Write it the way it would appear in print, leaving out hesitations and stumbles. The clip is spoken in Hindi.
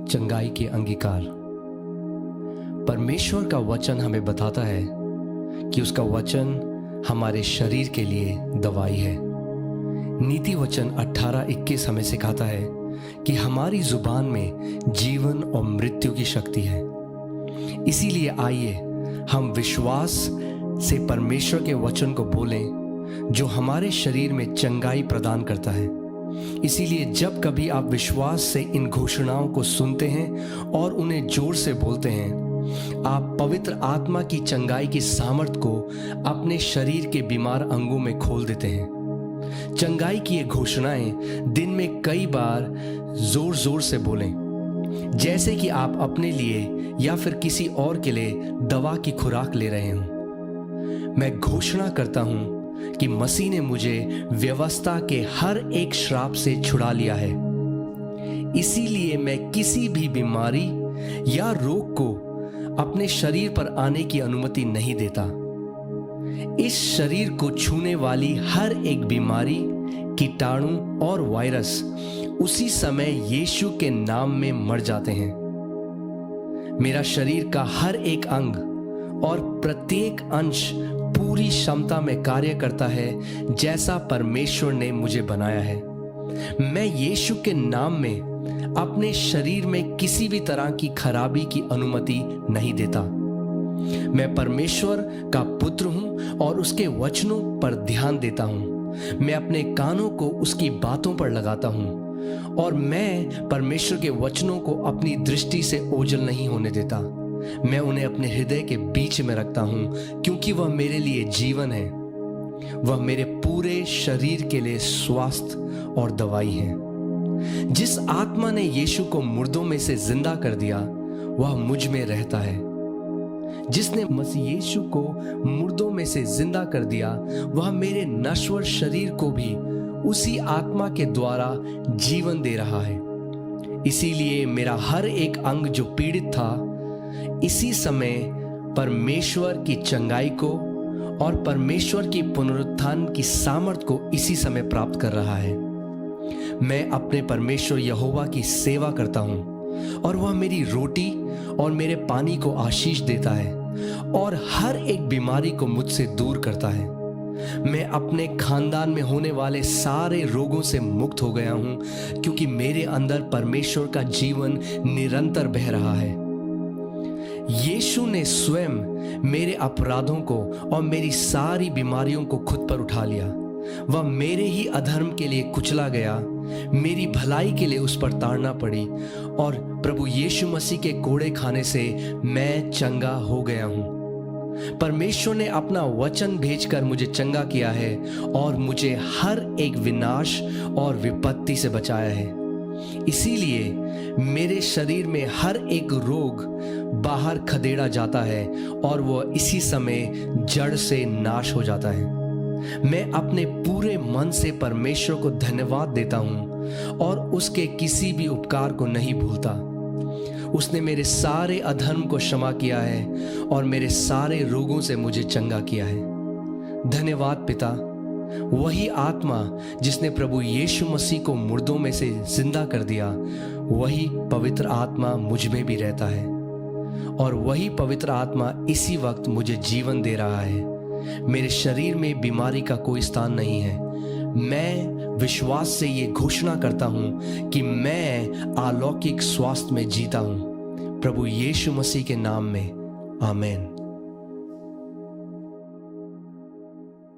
चंगाई के अंगीकार। परमेश्वर का वचन हमें बताता है कि उसका वचन हमारे शरीर के लिए दवाई है। नीति वचन 18:21 हमें सिखाता है कि हमारी जुबान में जीवन और मृत्यु की शक्ति है। इसीलिए आइए हम विश्वास से परमेश्वर के वचन को बोलें जो हमारे शरीर में चंगाई प्रदान करता है। इसीलिए जब कभी आप विश्वास से इन घोषणाओं को सुनते हैं और उन्हें जोर से बोलते हैं, आप पवित्र आत्मा की चंगाई की सामर्थ को अपने शरीर के बीमार अंगों में खोल देते हैं। चंगाई की ये घोषणाएं दिन में कई बार जोर जोर से बोलें, जैसे कि आप अपने लिए या फिर किसी और के लिए दवा की खुराक ले रहे हों। मैं घोषणा करता हूं कि मसीह ने मुझे व्यवस्था के हर एक श्राप से छुड़ा लिया है। इसीलिए मैं किसी भी बीमारी या रोग को अपने शरीर पर आने की अनुमति नहीं देता। इस शरीर को छूने वाली हर एक बीमारी, कीटाणु और वायरस उसी समय यीशु के नाम में मर जाते हैं। मेरा शरीर का हर एक अंग और प्रत्येक अंश पूरी क्षमता में कार्य करता है जैसा परमेश्वर ने मुझे बनाया है। मैं यीशु के नाम में अपने शरीर में किसी भी तरह की खराबी की अनुमति नहीं देता। मैं परमेश्वर का पुत्र हूं और उसके वचनों पर ध्यान देता हूं। मैं अपने कानों को उसकी बातों पर लगाता हूं और मैं परमेश्वर के वचनों को अपनी दृष्टि से ओझल नहीं होने देता। मैं उन्हें अपने हृदय के बीच में रखता हूं क्योंकि वह मेरे लिए जीवन है। वह मेरे पूरे शरीर के लिए स्वास्थ्य और दवाई है। जिस आत्मा ने यीशु को मुर्दों में से जिंदा कर दिया वह मुझ में रहता है। जिसने मसीह यीशु को मुर्दों में से जिंदा कर दिया वह मेरे नश्वर शरीर को भी उसी आत्मा के द्वारा जीवन दे रहा है। इसीलिए मेरा हर एक अंग जो पीड़ित था इसी समय परमेश्वर की चंगाई को और परमेश्वर की पुनरुत्थान की सामर्थ को इसी समय प्राप्त कर रहा है। मैं अपने परमेश्वर यहोवा की सेवा करता हूं और वह मेरी रोटी और मेरे पानी को आशीष देता है और हर एक बीमारी को मुझसे दूर करता है। मैं अपने खानदान में होने वाले सारे रोगों से मुक्त हो गया हूं क्योंकि मेरे अंदर परमेश्वर का जीवन निरंतर बह रहा है। यीशु ने स्वयं मेरे अपराधों को और मेरी सारी बीमारियों को खुद पर उठा लिया। वह मेरे ही अधर्म के लिए कुचला गया, मेरी भलाई के लिए उस पर ताड़ना पड़ी और प्रभु यीशु मसीह के कोड़े खाने से मैं चंगा हो गया हूं। परमेश्वर ने अपना वचन भेजकर मुझे चंगा किया है और मुझे हर एक विनाश और विपत्ति से बचाया है। इसीलिए मेरे शरीर में हर एक रोग बाहर खदेड़ा जाता है और वह इसी समय जड़ से नाश हो जाता है। मैं अपने पूरे मन से परमेश्वर को धन्यवाद देता हूं और उसके किसी भी उपकार को नहीं भूलता। उसने मेरे सारे अधर्म को क्षमा किया है और मेरे सारे रोगों से मुझे चंगा किया है। धन्यवाद पिता। वही आत्मा जिसने प्रभु यीशु मसीह को मुर्दों में से जिंदा कर दिया, वही पवित्र आत्मा मुझ में भी रहता है और वही पवित्र आत्मा इसी वक्त मुझे जीवन दे रहा है। मेरे शरीर में बीमारी का कोई स्थान नहीं है। मैं विश्वास से ये घोषणा करता हूं कि मैं अलौकिक स्वास्थ्य में जीता हूं। प्रभु यीशु मसीह के नाम में आमीन।